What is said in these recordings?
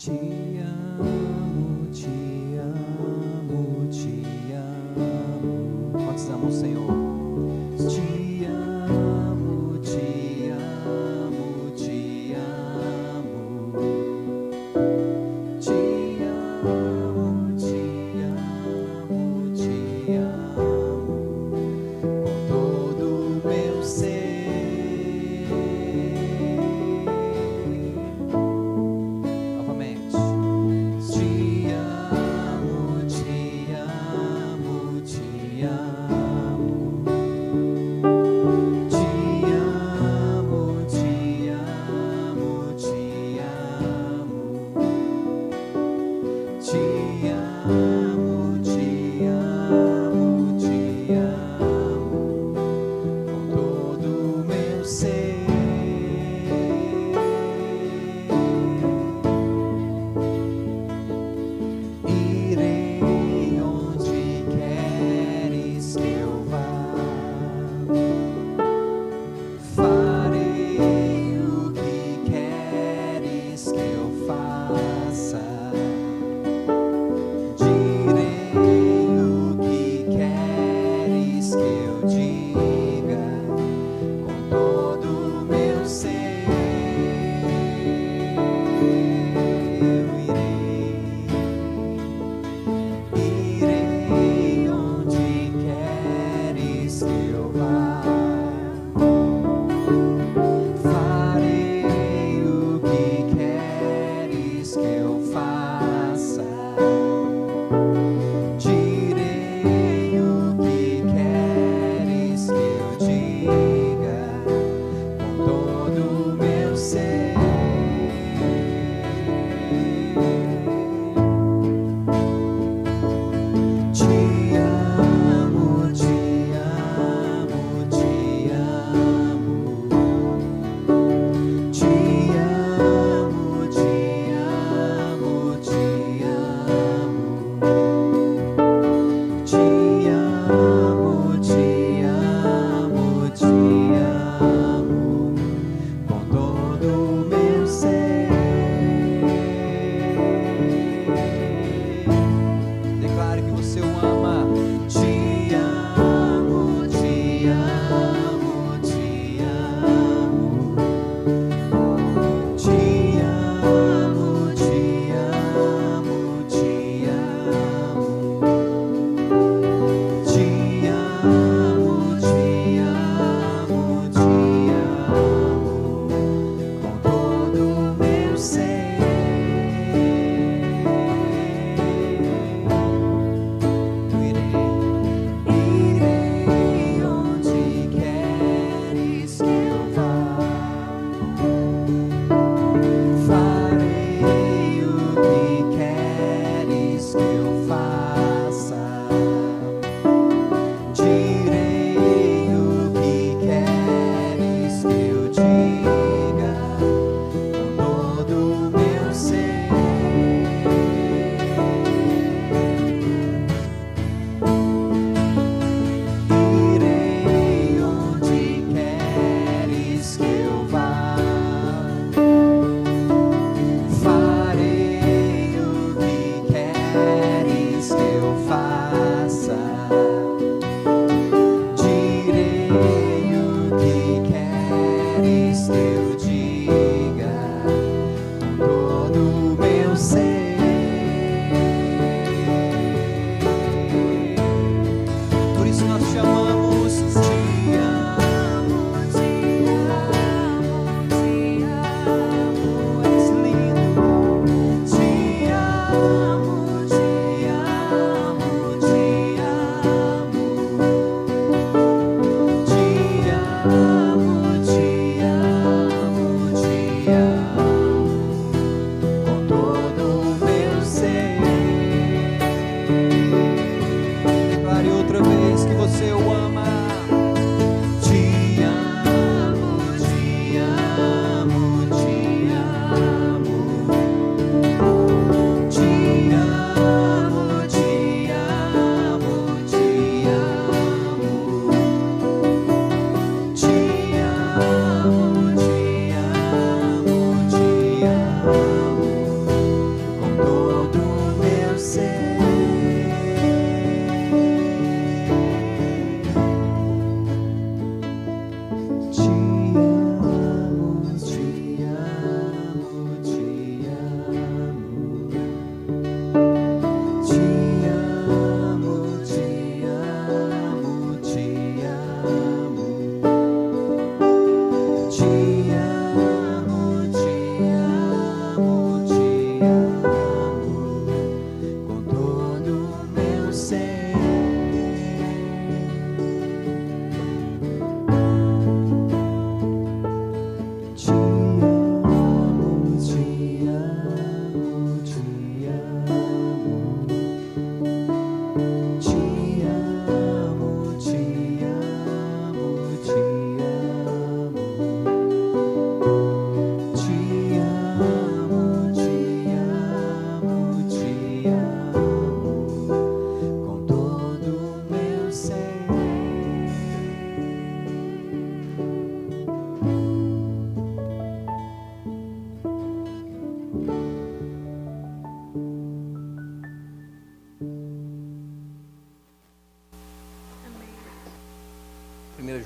Te amo, te amo, te amo. Quantos amam o Senhor? Te amo, te amo, te amo. Te amo, te amo, te amo. Com todo o meu ser. Novamente. Te amo, te amo, te amo.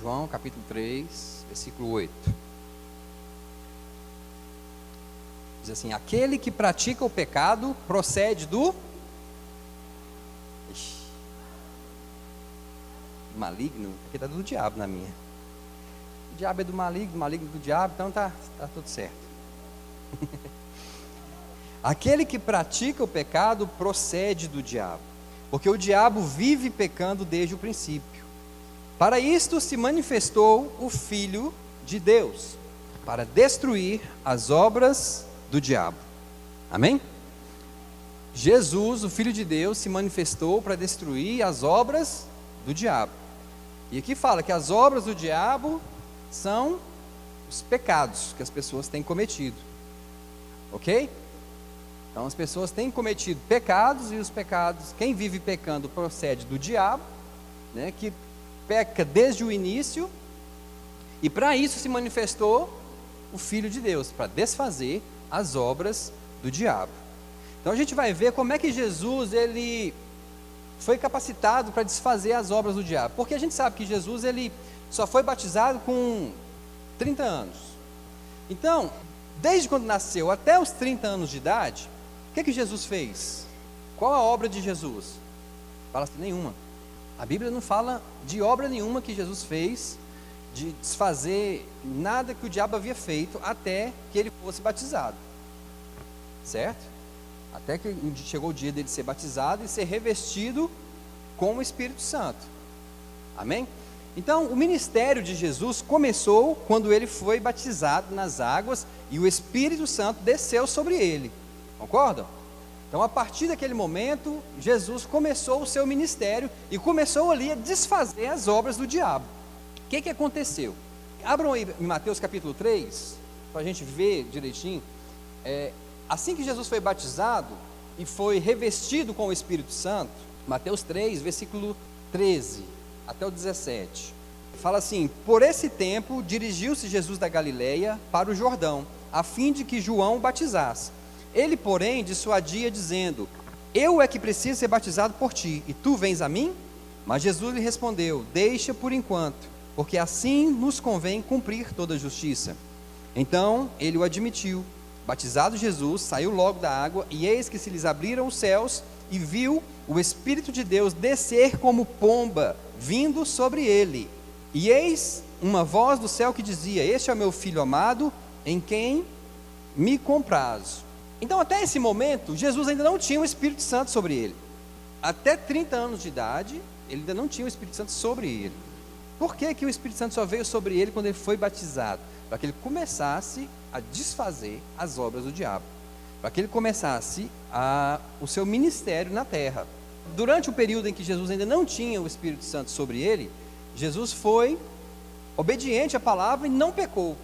João capítulo 3, versículo 8. Diz assim: aquele que pratica o pecado procede do maligno. Aqui está do diabo na minha. O diabo é do maligno, maligno do diabo, então tá tudo certo. Aquele que pratica o pecado procede do diabo, porque o diabo vive pecando desde o princípio. Para isto se manifestou o Filho de Deus, para destruir as obras do diabo. Amém? Jesus, o Filho de Deus, se manifestou para destruir as obras do diabo. E aqui fala que as obras do diabo são os pecados que as pessoas têm cometido. Ok? Então as pessoas têm cometido pecados, e os pecados, quem vive pecando procede do diabo, né, que peca desde o início, e para isso se manifestou o Filho de Deus, para desfazer as obras do diabo. Então a gente vai ver como é que Jesus, ele foi capacitado para desfazer as obras do diabo, porque a gente sabe que Jesus, ele só foi batizado com 30 anos. Então, desde quando nasceu até os 30 anos de idade, o que Jesus fez? Qual a obra de Jesus? Fala assim, nenhuma. A Bíblia não fala de obra nenhuma que Jesus fez, de desfazer nada que o diabo havia feito, até que ele fosse batizado. Certo? Até que chegou o dia dele ser batizado e ser revestido com o Espírito Santo. Amém? Então, o ministério de Jesus começou quando ele foi batizado nas águas e o Espírito Santo desceu sobre ele. Concordam? Então, a partir daquele momento, Jesus começou o seu ministério e começou ali a desfazer as obras do diabo. O que aconteceu? Abram aí em Mateus capítulo 3, para a gente ver direitinho. Assim que Jesus foi batizado e foi revestido com o Espírito Santo, Mateus 3, versículo 13 até o 17, fala assim: por esse tempo dirigiu-se Jesus da Galileia para o Jordão, a fim de que João o batizasse. Ele, porém, dissuadia, dizendo: eu é que preciso ser batizado por ti, e tu vens a mim? Mas Jesus lhe respondeu: deixa por enquanto, porque assim nos convém cumprir toda a justiça. Então ele o admitiu. Batizado Jesus, saiu logo da água, e eis que se lhes abriram os céus, e viu o Espírito de Deus descer como pomba, vindo sobre ele. E eis uma voz do céu que dizia: este é o meu Filho amado, em quem me comprazo. Então, até esse momento, Jesus ainda não tinha o Espírito Santo sobre ele. Até 30 anos de idade, ele ainda não tinha o Espírito Santo sobre ele. Por que o Espírito Santo só veio sobre ele quando ele foi batizado? Para que ele começasse a desfazer as obras do diabo, para que ele começasse o seu ministério na terra. Durante o período em que Jesus ainda não tinha o Espírito Santo sobre ele, Jesus foi obediente à palavra e não pecou.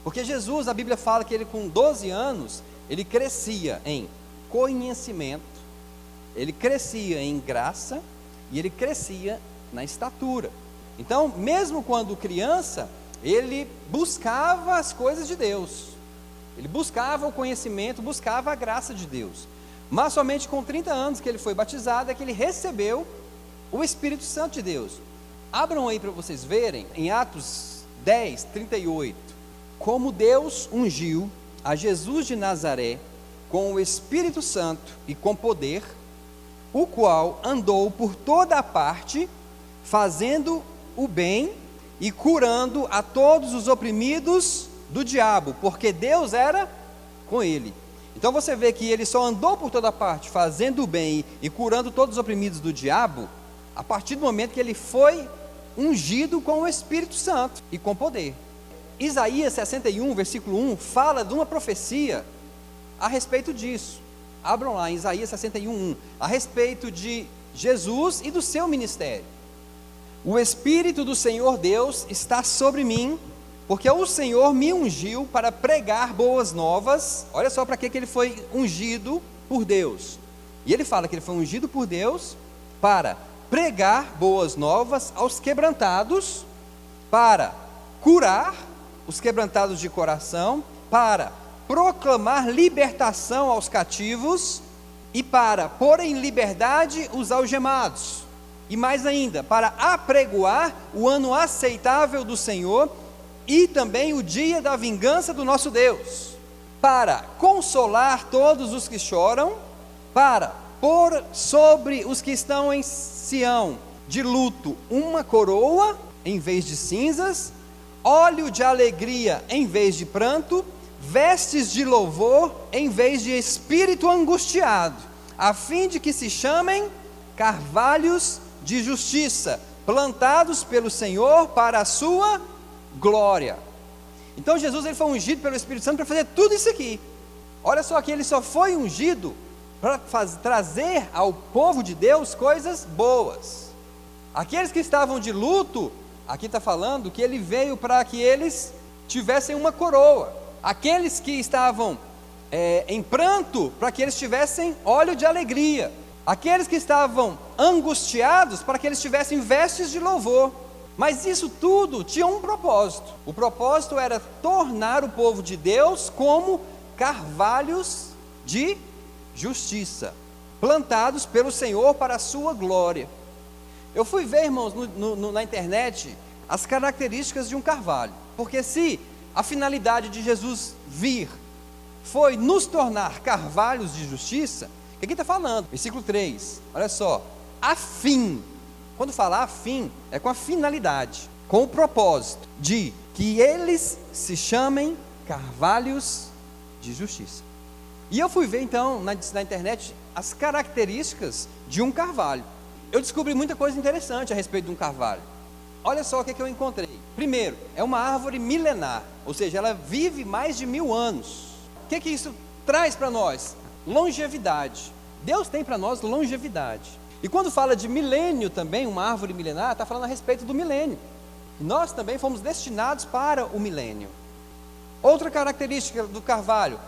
Porque Jesus, a Bíblia fala que ele com 12 anos, ele crescia em conhecimento, ele crescia em graça e ele crescia na estatura. Então, mesmo quando criança, ele buscava as coisas de Deus, ele buscava o conhecimento, buscava a graça de Deus. Mas somente com 30 anos que ele foi batizado é que ele recebeu o Espírito Santo de Deus. Abram aí para vocês verem, em Atos 10, 38, como Deus ungiu a Jesus de Nazaré com o Espírito Santo e com poder, o qual andou por toda a parte, fazendo o bem e curando a todos os oprimidos do diabo, porque Deus era com ele. Então você vê que ele só andou por toda parte, fazendo o bem e curando todos os oprimidos do diabo, a partir do momento que ele foi ungido com o Espírito Santo e com poder. Isaías 61, versículo 1, fala de uma profecia a respeito disso. Abram lá em Isaías 61, 1, a respeito de Jesus e do seu ministério. O Espírito do Senhor Deus está sobre mim, porque o Senhor me ungiu para pregar boas novas. Olha só para que ele foi ungido por Deus. E ele fala que ele foi ungido por Deus para pregar boas novas aos quebrantados, para curar os quebrantados de coração, para proclamar libertação aos cativos e para pôr em liberdade os algemados. E mais ainda, para apregoar o ano aceitável do Senhor e também o dia da vingança do nosso Deus, para consolar todos os que choram, para pôr sobre os que estão em Sião de luto uma coroa em vez de cinzas, óleo de alegria em vez de pranto, vestes de louvor em vez de espírito angustiado, a fim de que se chamem carvalhos de justiça, plantados pelo Senhor para a sua glória. Então Jesus ele foi ungido pelo Espírito Santo para fazer tudo isso aqui. Olha só que ele só foi ungido para trazer ao povo de Deus coisas boas. Aqueles que estavam de luto, aqui está falando que ele veio para que eles tivessem uma coroa. Aqueles que estavam em pranto, para que eles tivessem óleo de alegria. Aqueles que estavam angustiados, para que eles tivessem vestes de louvor. Mas isso tudo tinha um propósito. O propósito era tornar o povo de Deus como carvalhos de justiça, plantados pelo Senhor para a sua glória. Eu fui ver, irmãos, na internet, as características de um carvalho. Porque se a finalidade de Jesus vir foi nos tornar carvalhos de justiça, o que aqui está falando? Versículo 3, olha só, a fim, quando fala a fim, é com a finalidade, com o propósito de que eles se chamem carvalhos de justiça. E eu fui ver então na internet as características de um carvalho. Eu descobri muita coisa interessante a respeito de um carvalho. Olha só o que eu encontrei. Primeiro, é uma árvore milenar, ou seja, ela vive mais de 1000 anos. O que isso traz para nós? Longevidade. Deus tem para nós longevidade. E quando fala de milênio também, uma árvore milenar, está falando a respeito do milênio. Nós também fomos destinados para o milênio. Outra característica do carvalho,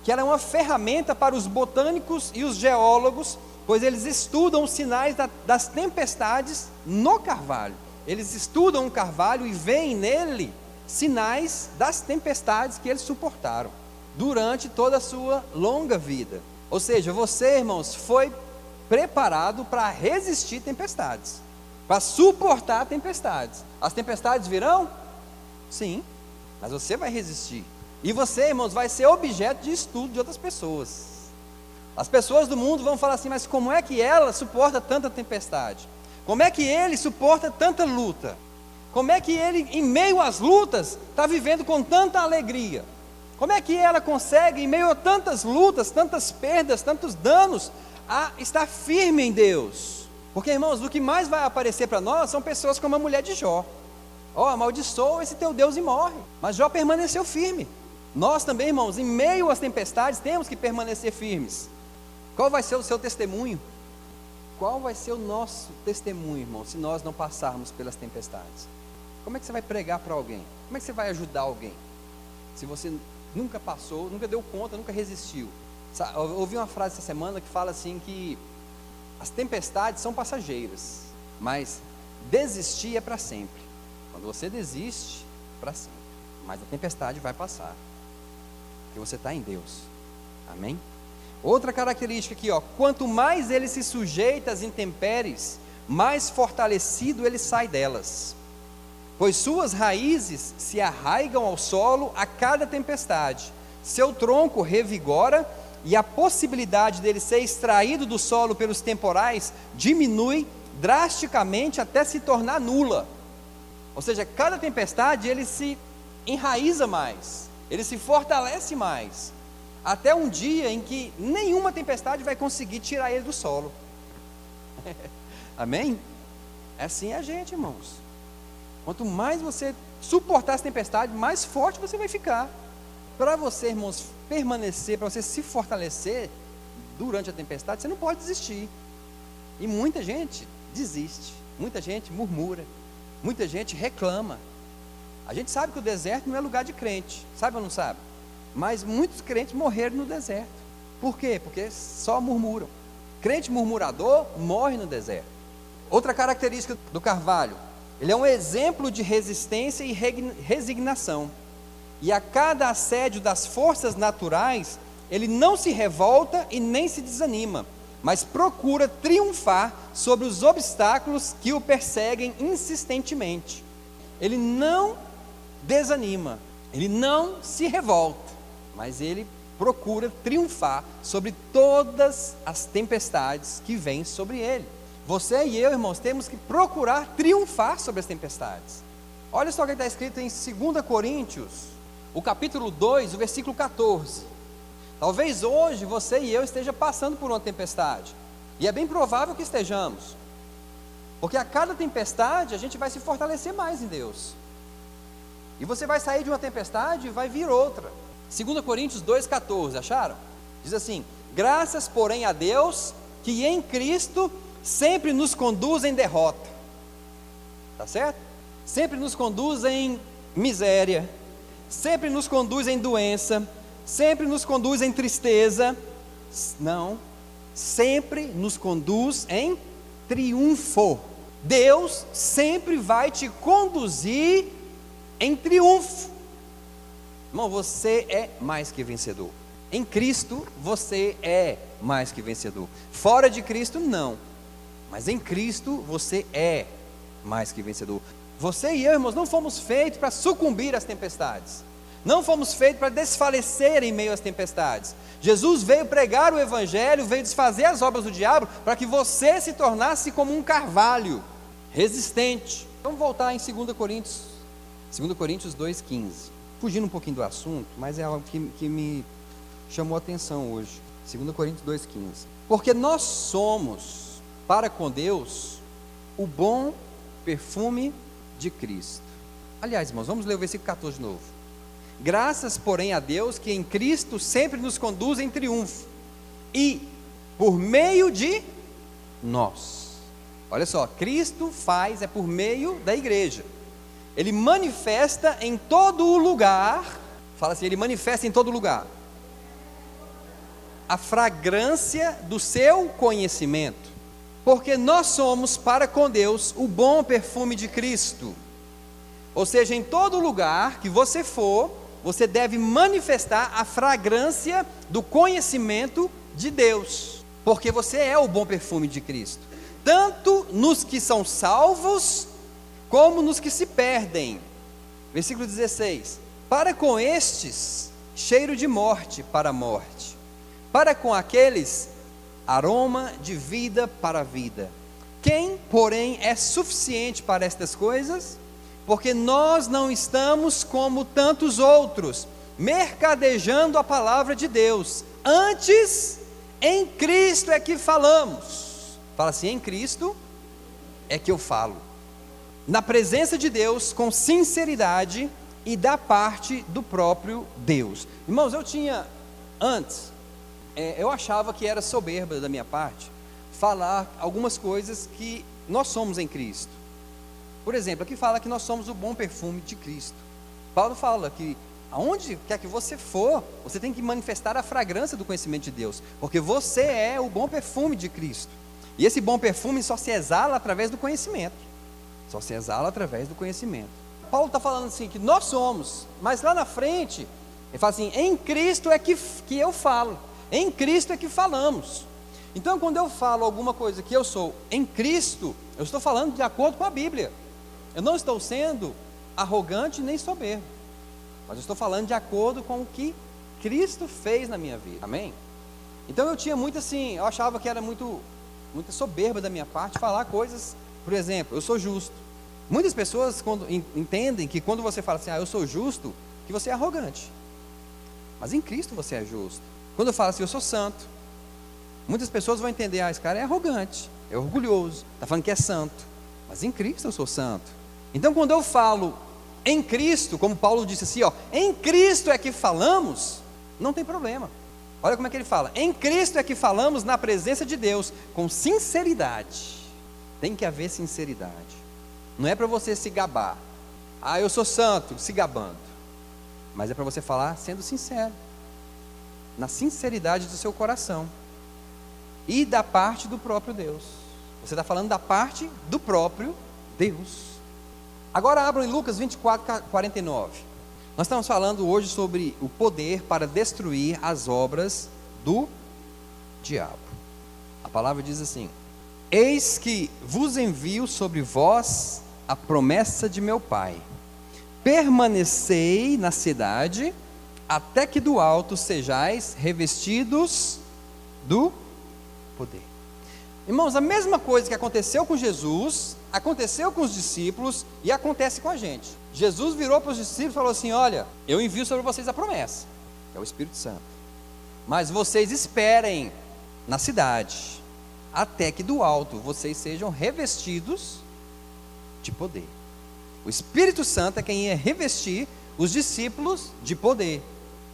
que ela é uma ferramenta para os botânicos e os geólogos, pois eles estudam os sinais das tempestades no carvalho. Eles estudam o carvalho e veem nele sinais das tempestades que eles suportaram durante toda a sua longa vida. Ou seja, você, irmãos, foi preparado para resistir tempestades, para suportar tempestades. As tempestades virão? Sim, mas você vai resistir. E você, irmãos, vai ser objeto de estudo de outras pessoas. As pessoas do mundo vão falar assim, mas como é que ela suporta tanta tempestade? Como é que ele suporta tanta luta? Como é que ele, em meio às lutas, está vivendo com tanta alegria? Como é que ela consegue, em meio a tantas lutas, tantas perdas, tantos danos, a estar firme em Deus? Porque, irmãos, o que mais vai aparecer para nós são pessoas como a mulher de Jó. Amaldiçoa esse teu Deus e morre. Mas Jó permaneceu firme. Nós também, irmãos, em meio às tempestades, temos que permanecer firmes. Qual vai ser o seu testemunho? Qual vai ser o nosso testemunho, irmão, se nós não passarmos pelas tempestades? Como é que você vai pregar para alguém? Como é que você vai ajudar alguém? Se você nunca passou, nunca deu conta, nunca resistiu. Eu ouvi uma frase essa semana que fala assim que as tempestades são passageiras, mas desistir é para sempre. Quando você desiste, para sempre. Mas a tempestade vai passar, porque você está em Deus. Amém? Outra característica aqui, quanto mais ele se sujeita às intempéries, mais fortalecido ele sai delas, pois suas raízes se arraigam ao solo a cada tempestade, seu tronco revigora e a possibilidade dele ser extraído do solo pelos temporais diminui drasticamente até se tornar nula. Ou seja, cada tempestade ele se enraiza mais, ele se fortalece mais, até um dia em que nenhuma tempestade vai conseguir tirar ele do solo. Amém? Assim é a gente, irmãos. Quanto mais você suportar as tempestades, mais forte você vai ficar. Para você, irmãos, permanecer, para você se fortalecer durante a tempestade, você não pode desistir. E muita gente desiste, muita gente murmura, muita gente reclama. A gente sabe que o deserto não é lugar de crente, sabe ou não sabe? Mas muitos crentes morreram no deserto. Por quê? Porque só murmuram. Crente murmurador morre no deserto. Outra característica do carvalho, ele é um exemplo de resistência e resignação. E a cada assédio das forças naturais, ele não se revolta e nem se desanima, mas procura triunfar sobre os obstáculos que o perseguem insistentemente. Ele não desanima, ele não se revolta, mas ele procura triunfar sobre todas as tempestades que vêm sobre ele. Você e eu, irmãos, temos que procurar triunfar sobre as tempestades. Olha só o que está escrito em 2 Coríntios, o capítulo 2, o versículo 14. Talvez hoje você e eu esteja passando por uma tempestade, e é bem provável que estejamos, porque a cada tempestade a gente vai se fortalecer mais em Deus, e você vai sair de uma tempestade e vai vir outra. 2 Coríntios 2,14, acharam? Diz assim: graças porém a Deus, que em Cristo sempre nos conduz em derrota, tá certo? Sempre nos conduz em miséria, sempre nos conduz em doença, sempre nos conduz em tristeza. Não, sempre nos conduz em triunfo. Deus sempre vai te conduzir em triunfo. Irmão, você é mais que vencedor. Em Cristo você é mais que vencedor. Fora de Cristo não, mas em Cristo você é mais que vencedor. Você e eu, irmãos, não fomos feitos para sucumbir às tempestades, não fomos feitos para desfalecer em meio às tempestades. Jesus veio pregar o Evangelho, veio desfazer as obras do diabo, para que você se tornasse como um carvalho, resistente. Vamos voltar em 2 Coríntios 2,15, fugindo um pouquinho do assunto, mas é algo que me chamou a atenção hoje. 2 Coríntios 2,15. Porque nós somos, para com Deus, o bom perfume de Cristo. Aliás, irmãos, vamos ler o versículo 14 de novo. Graças, porém, a Deus, que em Cristo sempre nos conduz em triunfo, e por meio de nós. Olha só, Cristo faz, é por meio da igreja. Ele manifesta em todo o lugar, fala assim, ele manifesta em todo lugar a fragrância do seu conhecimento, porque nós somos para com Deus o bom perfume de Cristo. Ou seja, em todo lugar que você for, você deve manifestar a fragrância do conhecimento de Deus, porque você é o bom perfume de Cristo, tanto nos que são salvos, como nos que se perdem. Versículo 16: para com estes, cheiro de morte para a morte, para com aqueles, aroma de vida para a vida. Quem, porém, é suficiente para estas coisas? Porque nós não estamos como tantos outros, mercadejando a palavra de Deus. Antes, em Cristo é que falamos. Fala assim, em Cristo é que eu falo. Na presença de Deus, com sinceridade e da parte do próprio Deus. Irmãos, eu tinha, antes, eu achava que era soberba da minha parte falar algumas coisas que nós somos em Cristo. Por exemplo, aqui fala que nós somos o bom perfume de Cristo. Paulo fala que aonde quer que você for, você tem que manifestar a fragrância do conhecimento de Deus, porque você é o bom perfume de Cristo. E esse bom perfume só se exala através do conhecimento. Só se exala através do conhecimento. Paulo está falando assim, que nós somos, mas lá na frente, ele fala assim, em Cristo é que eu falo, em Cristo é que falamos. Então, quando eu falo alguma coisa que eu sou em Cristo, eu estou falando de acordo com a Bíblia. Eu não estou sendo arrogante nem soberbo, mas eu estou falando de acordo com o que Cristo fez na minha vida. Amém? Então eu tinha muito assim, eu achava que era muita soberba da minha parte falar coisas, por exemplo, eu sou justo. Muitas pessoas entendem que quando você fala assim, eu sou justo, que você é arrogante. Mas em Cristo você é justo. Quando eu falo assim, eu sou santo, muitas pessoas vão entender, esse cara é arrogante, é orgulhoso, está falando que é santo. Mas em Cristo eu sou santo. Então quando eu falo em Cristo, como Paulo disse assim, em Cristo é que falamos, não tem problema. Olha como é que ele fala, em Cristo é que falamos na presença de Deus, com sinceridade. Tem que haver sinceridade. Não é para você se gabar, eu sou santo, se gabando. Mas é para você falar sendo sincero, na sinceridade do seu coração, e da parte do próprio Deus. Você está falando da parte do próprio Deus. Agora abram em Lucas 24:49. Nós estamos falando hoje sobre o poder para destruir as obras do diabo. A palavra diz assim: eis que vos envio sobre vós a promessa de meu Pai. Permanecei na cidade, até que do alto sejais revestidos do poder. Irmãos, a mesma coisa que aconteceu com Jesus, aconteceu com os discípulos e acontece com a gente. Jesus virou para os discípulos e falou assim: olha, eu envio sobre vocês a promessa, que é o Espírito Santo, mas vocês esperem na cidade, até que do alto vocês sejam revestidos de poder. O Espírito Santo é quem ia revestir os discípulos de poder.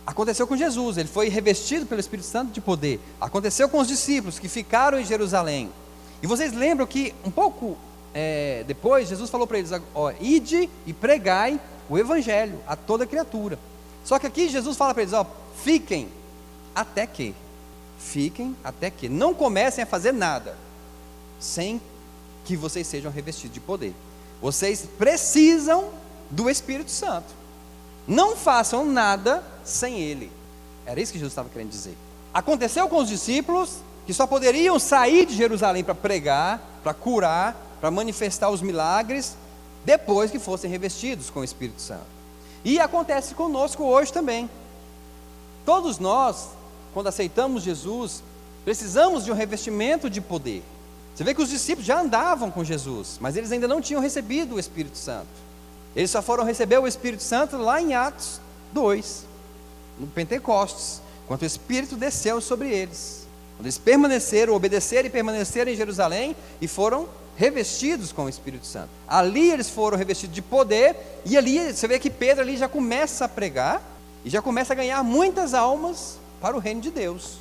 Aconteceu com Jesus, ele foi revestido pelo Espírito Santo de poder. Aconteceu com os discípulos que ficaram em Jerusalém. E vocês lembram que um pouco depois, Jesus falou para eles: ó, ide e pregai o Evangelho a toda criatura. Só que aqui Jesus fala para eles: ó, fiquem até que, não comecem a fazer nada, sem que vocês sejam revestidos de poder. Vocês precisam do Espírito Santo. Não façam nada sem Ele. Era isso que Jesus estava querendo dizer. Aconteceu com os discípulos, que só poderiam sair de Jerusalém para pregar, para curar, para manifestar os milagres, depois que fossem revestidos com o Espírito Santo. E acontece conosco hoje também. Todos nós, quando aceitamos Jesus, precisamos de um revestimento de poder. Você vê que os discípulos já andavam com Jesus, mas eles ainda não tinham recebido o Espírito Santo. Eles só foram receber o Espírito Santo lá em Atos 2, no Pentecostes, quando o Espírito desceu sobre eles. Quando eles permaneceram, obedeceram e permaneceram em Jerusalém e foram revestidos com o Espírito Santo. Ali eles foram revestidos de poder, e ali você vê que Pedro ali já começa a pregar e já começa a ganhar muitas almas para o reino de Deus.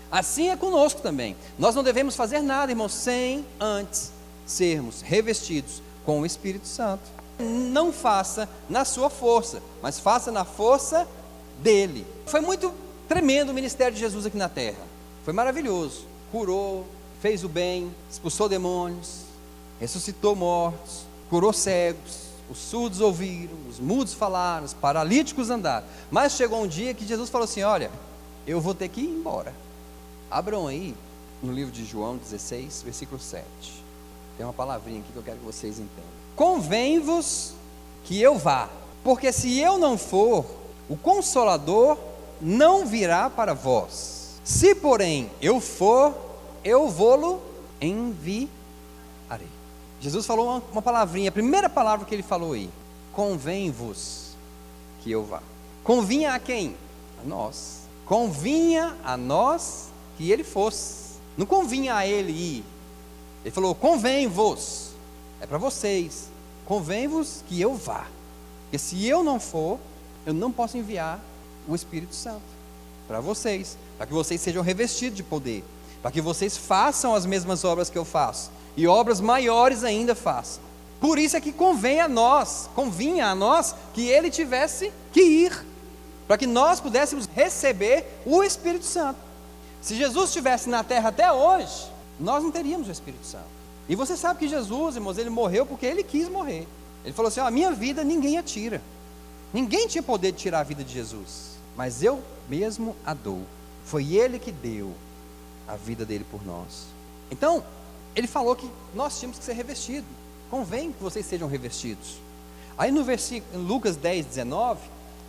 Assim é conosco também. Nós não devemos fazer nada, irmãos, sem antes sermos revestidos com o Espírito Santo. Não faça na sua força, mas faça na força dele. Foi muito tremendo o ministério de Jesus aqui na terra. Foi maravilhoso. Curou, fez o bem, expulsou demônios, ressuscitou mortos, curou cegos, os surdos ouviram, os mudos falaram, os paralíticos andaram. Mas chegou um dia que Jesus falou assim: olha, eu vou ter que ir embora. Abram aí no livro de João 16, versículo 7. Tem uma palavrinha aqui que eu quero que vocês entendam. Convém-vos que eu vá, porque se eu não for, o Consolador não virá para vós. Se porém eu for, eu vou-lo enviarei. Jesus falou uma palavrinha, a primeira palavra que ele falou aí: convém-vos que eu vá. Convinha a quem? A nós. Convinha a nós que ele fosse. Não convinha a ele ir. Ele falou: convém-vos. É para vocês. Convém-vos que eu vá. Porque se eu não for, eu não posso enviar o Espírito Santo para vocês, para que vocês sejam revestidos de poder, para que vocês façam as mesmas obras que eu faço, e obras maiores ainda façam. Por isso é que convinha a nós que ele tivesse que ir, para que nós pudéssemos receber o Espírito Santo. Se Jesus estivesse na terra até hoje, nós não teríamos o Espírito Santo. E você sabe que Jesus, irmãos, ele morreu porque ele quis morrer. Ele falou assim: ó, a minha vida ninguém a tira. Ninguém tinha poder de tirar a vida de Jesus, mas eu mesmo a dou. Foi ele que deu a vida dele por nós. Então, ele falou que nós tínhamos que ser revestidos. Convém que vocês sejam revestidos. Aí no versículo, em Lucas 10, 19,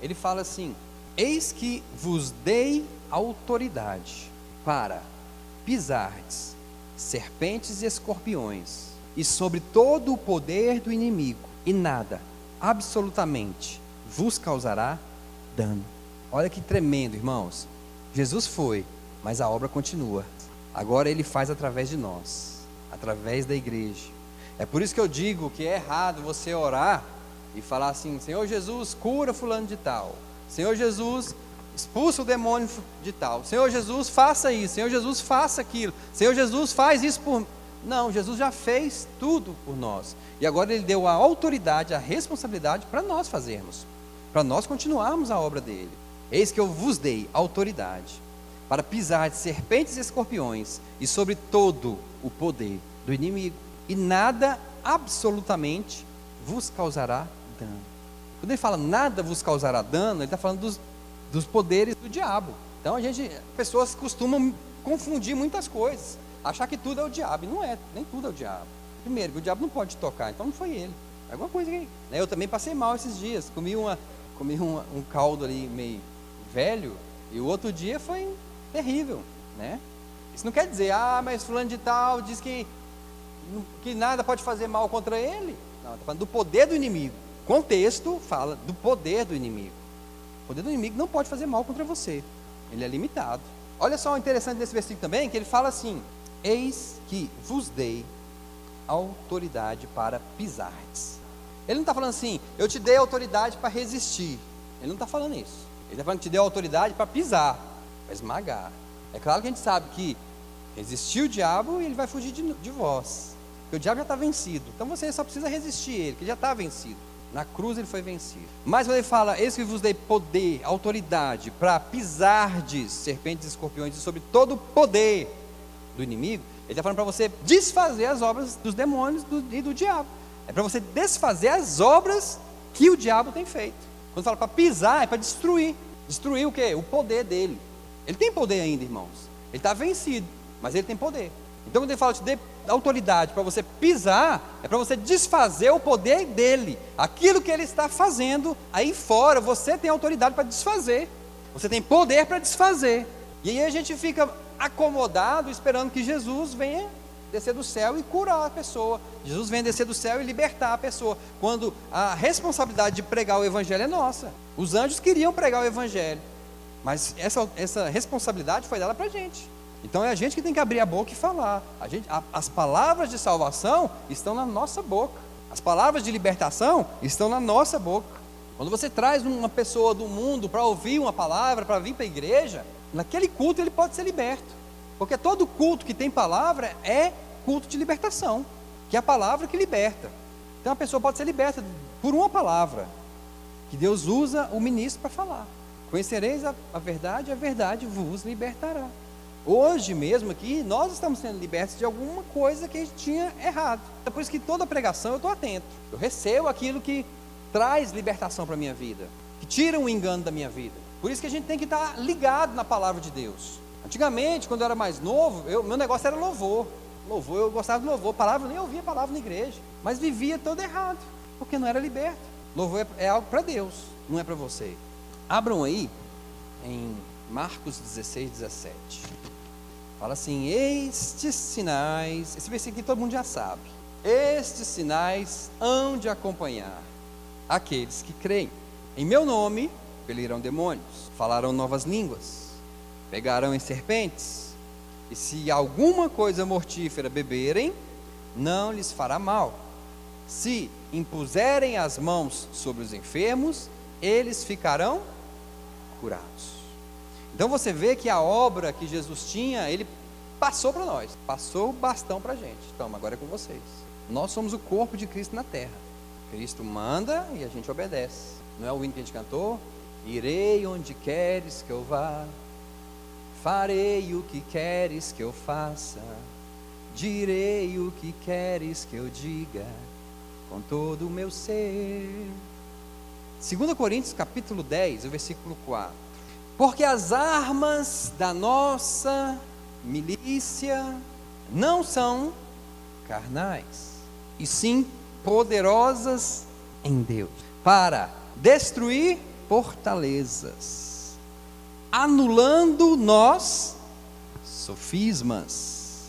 ele fala assim: eis que vos dei autoridade para pisardes serpentes e escorpiões, e sobre todo o poder do inimigo, e nada, absolutamente, vos causará dano. Olha que tremendo, irmãos. Jesus foi, mas a obra continua. Agora ele faz através de nós, através da igreja. É por isso que eu digo que é errado você orar e falar assim: Senhor Jesus, cura fulano de tal. Senhor Jesus, expulsa o demônio de tal. Senhor Jesus, faça isso. Senhor Jesus, faça aquilo. Senhor Jesus, faz isso por... Não, Jesus já fez tudo por nós. E agora ele deu a autoridade, a responsabilidade para nós fazermos, para nós continuarmos a obra dele. Eis que eu vos dei autoridade para pisar de serpentes e escorpiões, e sobre todo o poder do inimigo, e nada absolutamente vos causará dano. Quando ele fala nada vos causará dano, ele está falando dos poderes do diabo. Então pessoas costumam confundir muitas coisas. achar que tudo é o diabo, e não é, nem tudo é o diabo. Primeiro, que o diabo não pode te tocar, então não foi ele, é alguma coisa aí. Eu também passei mal esses dias, comi um caldo ali meio velho, e o outro dia foi terrível, né? Isso não quer dizer, mas fulano de tal diz que nada pode fazer mal contra ele. Não, está falando do poder do inimigo. O contexto fala do poder do inimigo. O poder do inimigo não pode fazer mal contra você, ele é limitado. Olha só o interessante desse versículo também, que ele fala assim: eis que vos dei autoridade para pisardes. Ele não está falando assim, eu te dei autoridade para resistir. Ele não está falando isso. Ele está falando que te deu autoridade para pisar, para esmagar. É claro que a gente sabe que resistir o diabo e ele vai fugir de vós, porque o diabo já está vencido. Então você só precisa resistir ele, que ele já está vencido. Na cruz ele foi vencido. Mas quando ele fala, eis que vos dei poder, autoridade para pisardes serpentes e escorpiões e sobre todo o poder do inimigo, ele está falando para você desfazer as obras dos demônios e do diabo. É para você desfazer as obras que o diabo tem feito. Quando fala para pisar, é para destruir. Destruir o quê? O poder dele. Ele tem poder ainda, irmãos. Ele está vencido, mas ele tem poder. Então quando ele fala, te dê autoridade para você pisar, é para você desfazer o poder dele. Aquilo que ele está fazendo aí fora, você tem autoridade para desfazer. Você tem poder para desfazer. E aí a gente fica acomodado esperando que Jesus venha descer do céu e curar a pessoa. Jesus vem descer do céu e libertar a pessoa, quando a responsabilidade de pregar o evangelho é nossa. Os anjos queriam pregar o evangelho, mas essa responsabilidade foi dada para a gente. Então é a gente que tem que abrir a boca e falar. As palavras de salvação estão na nossa boca. As palavras de libertação estão na nossa boca. Quando você traz uma pessoa do mundo para ouvir uma palavra, para vir para a igreja, naquele culto ele pode ser liberto. Porque todo culto que tem palavra é culto de libertação, que é a palavra que liberta. Então a pessoa pode ser liberta por uma palavra, que Deus usa o ministro para falar. Conhecereis a verdade vos libertará. Hoje mesmo aqui, nós estamos sendo libertos de alguma coisa que a gente tinha errado. É por isso que toda pregação eu estou atento. Eu recebo aquilo que traz libertação para a minha vida, que tira um engano da minha vida. Por isso que a gente tem que estar ligado na palavra de Deus. Antigamente, quando eu era mais novo, meu negócio era louvor. Eu gostava de louvor, palavra, nem ouvia palavra na igreja, mas vivia todo errado, porque não era liberto. Louvor é algo para Deus, não é para você. Abram aí em Marcos 16, 17. Fala assim: estes sinais, esse versículo aqui todo mundo já sabe. Estes sinais hão de acompanhar aqueles que creem. Em meu nome expelirão demônios, falarão novas línguas, pegarão em serpentes, e se alguma coisa mortífera beberem, não lhes fará mal. Se impuserem as mãos sobre os enfermos, eles ficarão curados. Então você vê que a obra que Jesus tinha, ele passou para nós, passou o bastão para a gente. Então agora é com vocês. Nós somos o corpo de Cristo na terra. Cristo manda e a gente obedece. Não é o hino que a gente cantou? Irei onde queres que eu vá, farei o que queres que eu faça, direi o que queres que eu diga, com todo o meu ser. 2 Coríntios capítulo 10, o versículo 4. Porque as armas da nossa milícia não são carnais, e sim poderosas em Deus, para destruir fortalezas, anulando nós sofismas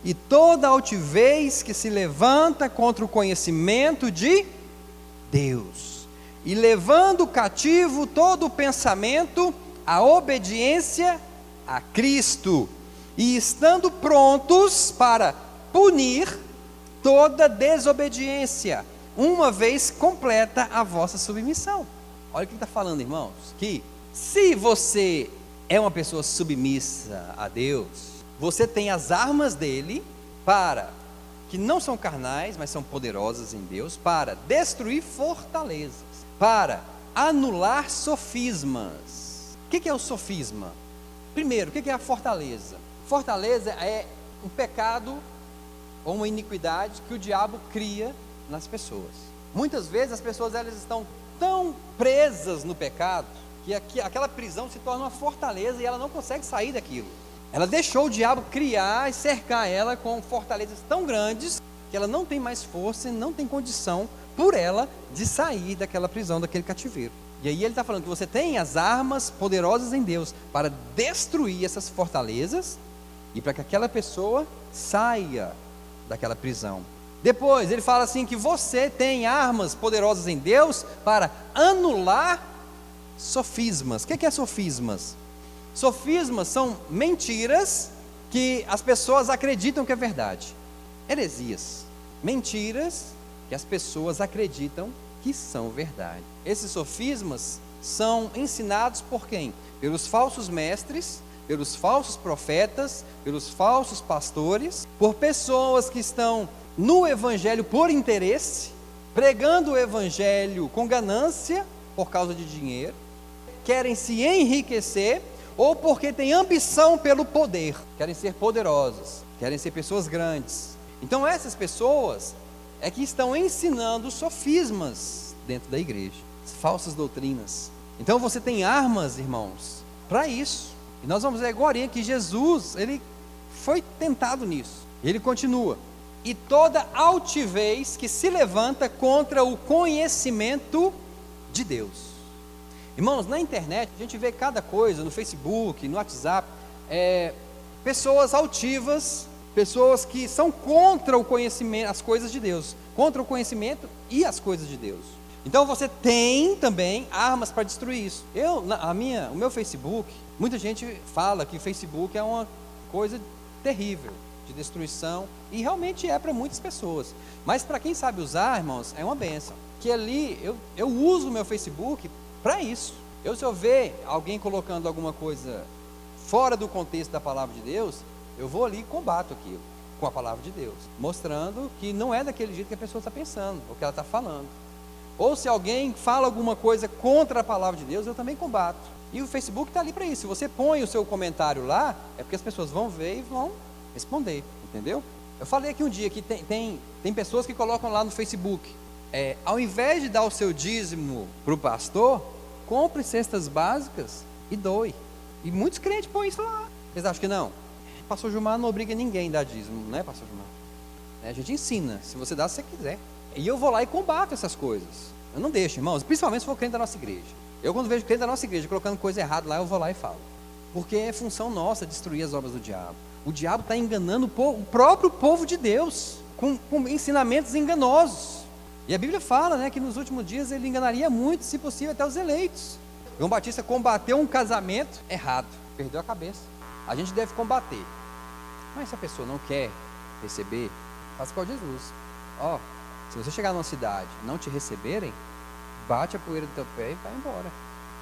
e toda altivez que se levanta contra o conhecimento de Deus, e levando cativo todo o pensamento à obediência a Cristo, e estando prontos para punir toda desobediência, uma vez completa a vossa submissão. Olha o que está falando, irmãos, que se você é uma pessoa submissa a Deus, você tem as armas dele para, que não são carnais, mas são poderosas em Deus, para destruir fortalezas, para anular sofismas. O que é o sofisma? Primeiro, o que é a fortaleza? Fortaleza é um pecado ou uma iniquidade que o diabo cria nas pessoas. Muitas vezes as pessoas elas estão tão presas no pecado que aquela prisão se torna uma fortaleza e ela não consegue sair daquilo. Ela deixou o diabo criar e cercar ela com fortalezas tão grandes que ela não tem mais força e não tem condição por ela de sair daquela prisão, daquele cativeiro. E aí ele está falando que você tem as armas poderosas em Deus para destruir essas fortalezas e para que aquela pessoa saia daquela prisão. Depois ele fala assim que você tem armas poderosas em Deus para anular sofismas. O que é sofismas? Sofismas são mentiras que as pessoas acreditam que é verdade. Heresias, mentiras que as pessoas acreditam que são verdade. Esses sofismas são ensinados por quem? Pelos falsos mestres, pelos falsos profetas, pelos falsos pastores, por pessoas que estão no evangelho por interesse, pregando o evangelho com ganância por causa de dinheiro, querem se enriquecer, ou porque têm ambição pelo poder, querem ser poderosas, querem ser pessoas grandes. Então essas pessoas é que estão ensinando sofismas dentro da igreja, falsas doutrinas. Então você tem armas, irmãos, para isso. E nós vamos ver agora que Jesus, ele foi tentado nisso. Ele continua: e toda altivez que se levanta contra o conhecimento de Deus. Irmãos, na internet a gente vê cada coisa, no Facebook, no WhatsApp, pessoas altivas, pessoas que são contra o conhecimento, as coisas de Deus, contra o conhecimento e as coisas de Deus. Então você tem também armas para destruir isso. O meu Facebook, muita gente fala que o Facebook é uma coisa terrível, de destruição, e realmente é para muitas pessoas. Mas para quem sabe usar, irmãos, é uma bênção. Que ali, eu uso o meu Facebook para isso. Se eu ver alguém colocando alguma coisa fora do contexto da palavra de Deus, eu vou ali e combato aquilo com a palavra de Deus, mostrando que não é daquele jeito que a pessoa está pensando, ou que ela está falando. Ou se alguém fala alguma coisa contra a palavra de Deus, eu também combato. E o Facebook está ali para isso. Se você põe o seu comentário lá, é porque as pessoas vão ver e vão responder, entendeu? Eu falei aqui um dia que tem pessoas que colocam lá no Facebook, ao invés de dar o seu dízimo para o pastor, compre cestas básicas e doe. E muitos crentes põem isso lá. Vocês acham que não? Pastor Gilmar não obriga ninguém a dar dízimo, não é, pastor Gilmar? A gente ensina, se você dá, se você quiser. E eu vou lá e combato essas coisas. Eu não deixo, irmãos, principalmente se for crente da nossa igreja. Eu, quando vejo crente da nossa igreja colocando coisa errada lá, eu vou lá e falo. Porque é função nossa destruir as obras do diabo. O diabo está enganando o próprio povo de Deus, com ensinamentos enganosos. E a Bíblia fala, né, que nos últimos dias ele enganaria muito, se possível até os eleitos. João Batista combateu um casamento errado, perdeu a cabeça. A gente deve combater. Mas se a pessoa não quer receber, faça igual Jesus. Se você chegar numa cidade e não te receberem, bate a poeira do teu pé e vai embora.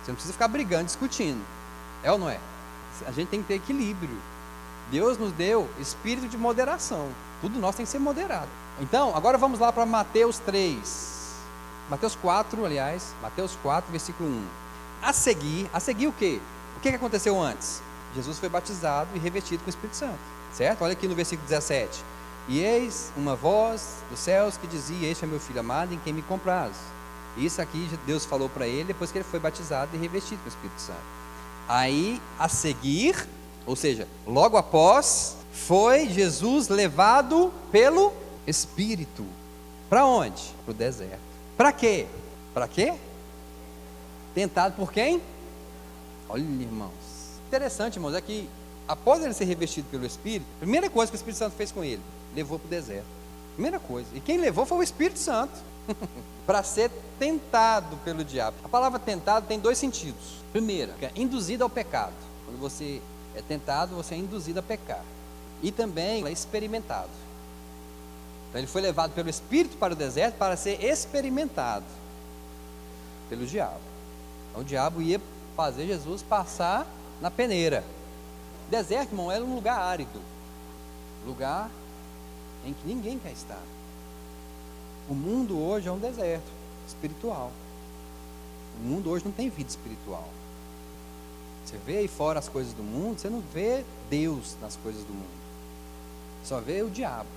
Você não precisa ficar brigando, discutindo. É ou não é? A gente tem que ter equilíbrio. Deus nos deu espírito de moderação. Tudo nosso tem que ser moderado. Então, agora vamos lá para Mateus 3. Mateus 4, aliás. Mateus 4, versículo 1. A seguir o quê? O que aconteceu antes? Jesus foi batizado e revestido com o Espírito Santo. Certo? Olha aqui no versículo 17. E eis uma voz dos céus que dizia: este é meu filho amado, em quem me compraz. Isso aqui Deus falou para ele depois que ele foi batizado e revestido com o Espírito Santo. Aí, a seguir, ou seja, logo após, foi Jesus levado pelo Espírito. Para onde? Para o deserto. Para quê? Para quê? Tentado por quem? Olha, irmãos. Interessante, irmãos, é que após ele ser revestido pelo Espírito, a primeira coisa que o Espírito Santo fez com ele, levou para o deserto. Primeira coisa. E quem levou foi o Espírito Santo. Para ser tentado pelo diabo. A palavra tentado tem dois sentidos. Primeiro, é induzido ao pecado. Quando você é tentado, você é induzido a pecar. E também é experimentado. Então ele foi levado pelo Espírito para o deserto para ser experimentado pelo diabo. Então o diabo ia fazer Jesus passar na peneira. O deserto, irmão, era um lugar árido. Lugar em que ninguém quer estar. O mundo hoje é um deserto espiritual. O mundo hoje não tem vida espiritual. Você vê aí fora as coisas do mundo, você não vê Deus nas coisas do mundo. Só vê o diabo.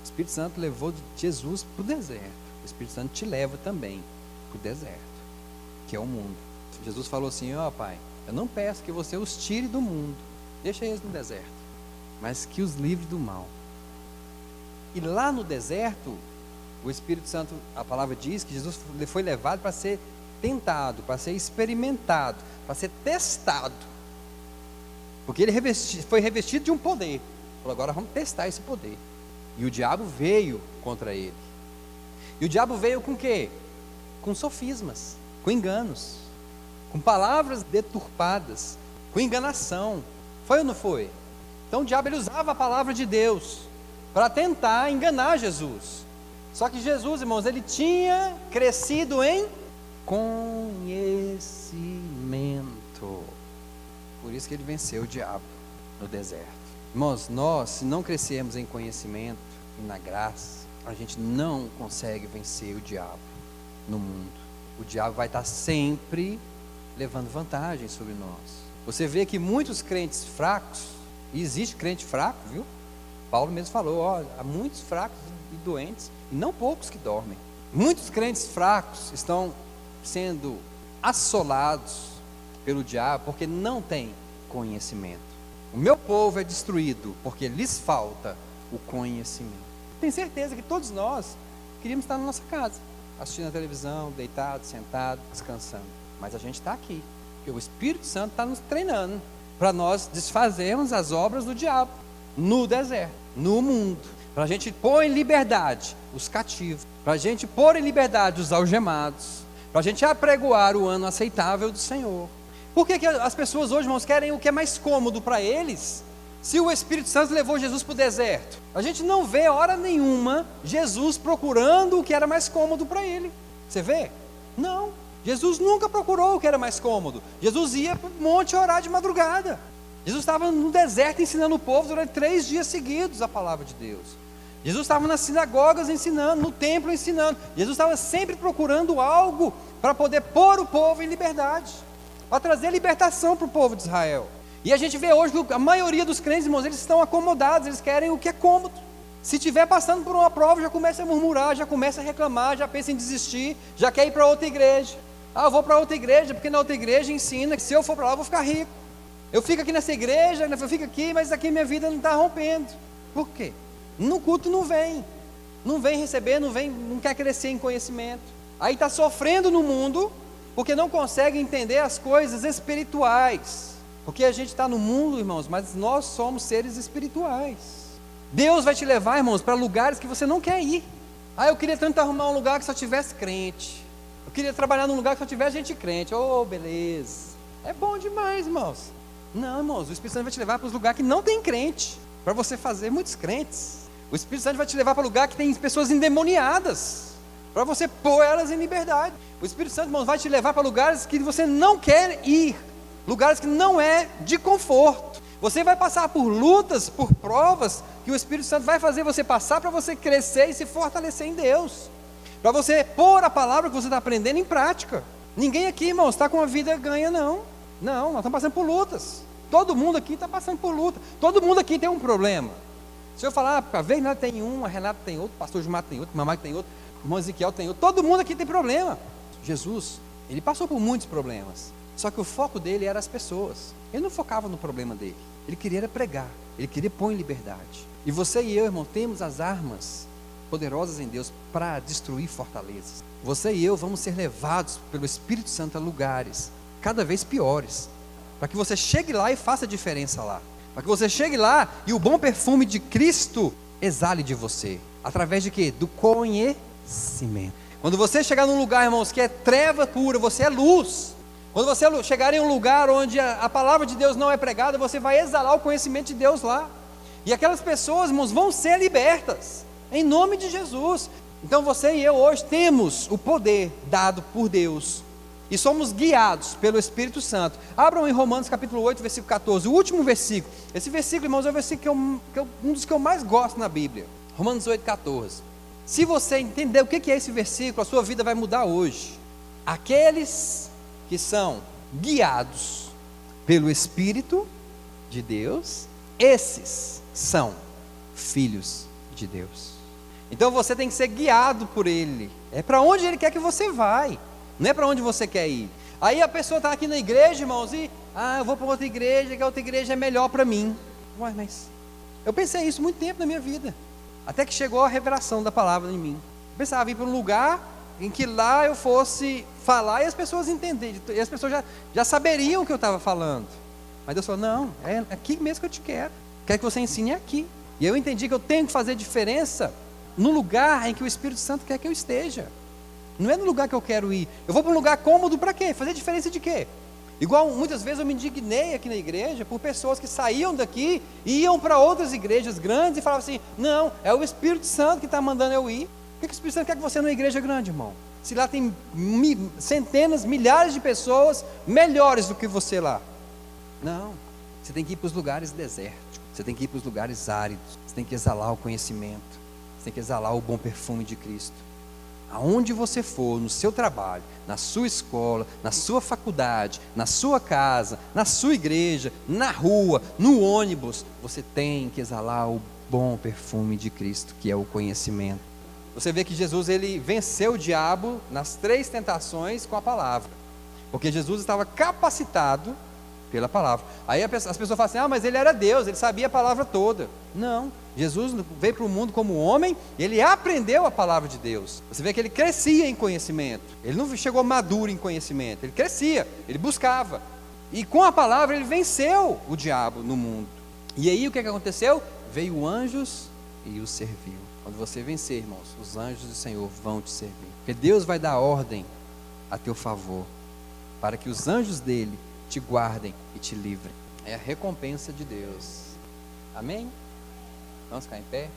O Espírito Santo levou Jesus para o deserto. O Espírito Santo te leva também para o deserto, que é o mundo. Jesus falou assim: Pai, eu não peço que você os tire do mundo, deixa eles no deserto, mas que os livre do mal. E lá no deserto, o Espírito Santo, a palavra diz que Jesus foi levado para ser tentado, para ser experimentado, para ser testado, porque ele foi revestido de um poder. Falou, agora vamos testar esse poder. E o diabo veio contra ele. E o diabo veio com o quê? Com sofismas, com enganos, com palavras deturpadas, com enganação. Foi ou não foi? Então o diabo ele usava a palavra de Deus para tentar enganar Jesus. Só que Jesus, irmãos, ele tinha crescido em conhecimento. Por isso que ele venceu o diabo no deserto. Irmãos, nós, se não crescermos em conhecimento e na graça, a gente não consegue vencer o diabo no mundo. O diabo vai estar sempre levando vantagem sobre nós. Você vê que muitos crentes fracos, e existe crente fraco, viu? Paulo mesmo falou, ó, há muitos fracos e doentes, e não poucos que dormem. Muitos crentes fracos estão sendo assolados pelo diabo porque não têm conhecimento. O meu povo é destruído porque lhes falta o conhecimento. Tenho certeza que todos nós queríamos estar na nossa casa, assistindo a televisão, deitado, sentado, descansando. Mas a gente está aqui, porque o Espírito Santo está nos treinando para nós desfazermos as obras do diabo no deserto, no mundo, para a gente pôr em liberdade os cativos, para a gente pôr em liberdade os algemados, para a gente apregoar o ano aceitável do Senhor. Por que as pessoas hoje, irmãos, querem o que é mais cômodo para eles, se o Espírito Santo levou Jesus para o deserto? A gente não vê hora nenhuma Jesus procurando o que era mais cômodo para ele. Você vê? Não. Jesus nunca procurou o que era mais cômodo. Jesus ia para o monte orar de madrugada. Jesus estava no deserto ensinando o povo durante 3 dias seguidos a palavra de Deus. Jesus estava nas sinagogas ensinando, no templo ensinando. Jesus estava sempre procurando algo para poder pôr o povo em liberdade, para trazer libertação para o povo de Israel. E a gente vê hoje que a maioria dos crentes, irmãos, eles estão acomodados, eles querem o que é cômodo. Se estiver passando por uma prova, já começa a murmurar, já começa a reclamar, já pensa em desistir, já quer ir para outra igreja. Ah, eu vou para outra igreja, porque na outra igreja ensina que se eu for para lá eu vou ficar rico. Eu fico aqui nessa igreja, eu fico aqui, mas aqui minha vida não está rompendo. Por quê? No culto não vem receber, não quer crescer em conhecimento. Aí está sofrendo no mundo, porque não consegue entender as coisas espirituais. Porque a gente está no mundo, irmãos, mas nós somos seres espirituais. Deus vai te levar, irmãos, para lugares que você não quer ir. Ah, eu queria tanto arrumar um lugar que só tivesse crente. Eu queria trabalhar num lugar que só tivesse gente crente. Oh, beleza. É bom demais, irmãos. Não, irmãos, o Espírito Santo vai te levar para os lugares que não tem crente, para você fazer muitos crentes. O Espírito Santo vai te levar para lugar que tem pessoas endemoniadas, para você pôr elas em liberdade. O Espírito Santo, irmãos, vai te levar para lugares que você não quer ir, lugares que não é de conforto. Você vai passar por lutas, por provas, que o Espírito Santo vai fazer você passar para você crescer e se fortalecer em Deus, para você pôr a palavra que você está aprendendo em prática. Ninguém aqui, irmãos, está com a vida ganha, não. Não, nós estamos passando por lutas. Todo mundo aqui está passando por luta. Todo mundo aqui tem um problema. Se eu falar, a Vernada tem um, a Renata tem outro, o pastor Gilmar tem outro, o Mamãe tem outro, o irmão Ezequiel tem outro. Todo mundo aqui tem problema. Jesus, ele passou por muitos problemas. Só que o foco dele era as pessoas. Ele não focava no problema dele. Ele queria pregar. Ele queria pôr em liberdade. E você e eu, irmão, temos as armas poderosas em Deus para destruir fortalezas. Você e eu vamos ser levados pelo Espírito Santo a lugares cada vez piores, para que você chegue lá e faça diferença lá, para que você chegue lá e o bom perfume de Cristo exale de você, através de quê? Do conhecimento. Quando você chegar num lugar, irmãos, que é treva pura, você é luz. Quando você chegar em um lugar onde a palavra de Deus não é pregada, você vai exalar o conhecimento de Deus lá, e aquelas pessoas, irmãos, vão ser libertas, em nome de Jesus. Então você e eu hoje temos o poder dado por Deus, e somos guiados pelo Espírito Santo. Abram em Romanos capítulo 8, versículo 14, o último versículo. Esse versículo, irmãos, é o versículo um dos que eu mais gosto na Bíblia. Romanos 8, 14. Se você entender o que é esse versículo, a sua vida vai mudar hoje. Aqueles que são guiados pelo Espírito de Deus, esses são filhos de Deus. Então você tem que ser guiado por Ele. É para onde Ele quer que você vai, não é para onde você quer ir. Aí a pessoa está aqui na igreja, irmãos, e eu vou para outra igreja, que a outra igreja é melhor para mim. Ué, mas eu pensei isso muito tempo na minha vida, até que chegou a revelação da palavra em mim. Eu pensava em ir para um lugar em que lá eu fosse falar e as pessoas entenderem, e as pessoas já saberiam o que eu estava falando. Mas Deus falou, não, é aqui mesmo que eu te quero. Quero que você ensine aqui. E eu entendi que eu tenho que fazer diferença no lugar em que o Espírito Santo quer que eu esteja. Não é no lugar que eu quero ir. Eu vou para um lugar cômodo para quê? Fazer diferença de quê? Igual muitas vezes eu me indignei aqui na igreja por pessoas que saíam daqui e iam para outras igrejas grandes e falavam assim, não, é o Espírito Santo que está mandando eu ir. Por que o Espírito Santo quer que você numa igreja grande, irmão? Se lá tem centenas, milhares de pessoas melhores do que você lá. Não, você tem que ir para os lugares desérticos, você tem que ir para os lugares áridos, você tem que exalar o conhecimento, você tem que exalar o bom perfume de Cristo. Aonde você for, no seu trabalho, na sua escola, na sua faculdade, na sua casa, na sua igreja, na rua, no ônibus, você tem que exalar o bom perfume de Cristo, que é o conhecimento. Você vê que Jesus, ele venceu o diabo nas 3 tentações com a palavra, porque Jesus estava capacitado pela palavra. Aí as pessoas falam assim, mas ele era Deus, ele sabia a palavra toda. Não, Jesus veio para o mundo como homem, ele aprendeu a palavra de Deus. Você vê que ele crescia em conhecimento, ele não chegou maduro em conhecimento, ele crescia, ele buscava, e com a palavra ele venceu o diabo no mundo. E aí o que aconteceu? Veio anjos e os serviu. Quando você vencer, irmãos, os anjos do Senhor vão te servir, porque Deus vai dar ordem a teu favor, para que os anjos dele te guardem e te livrem. É a recompensa de Deus. Amém? Vamos ficar em pé?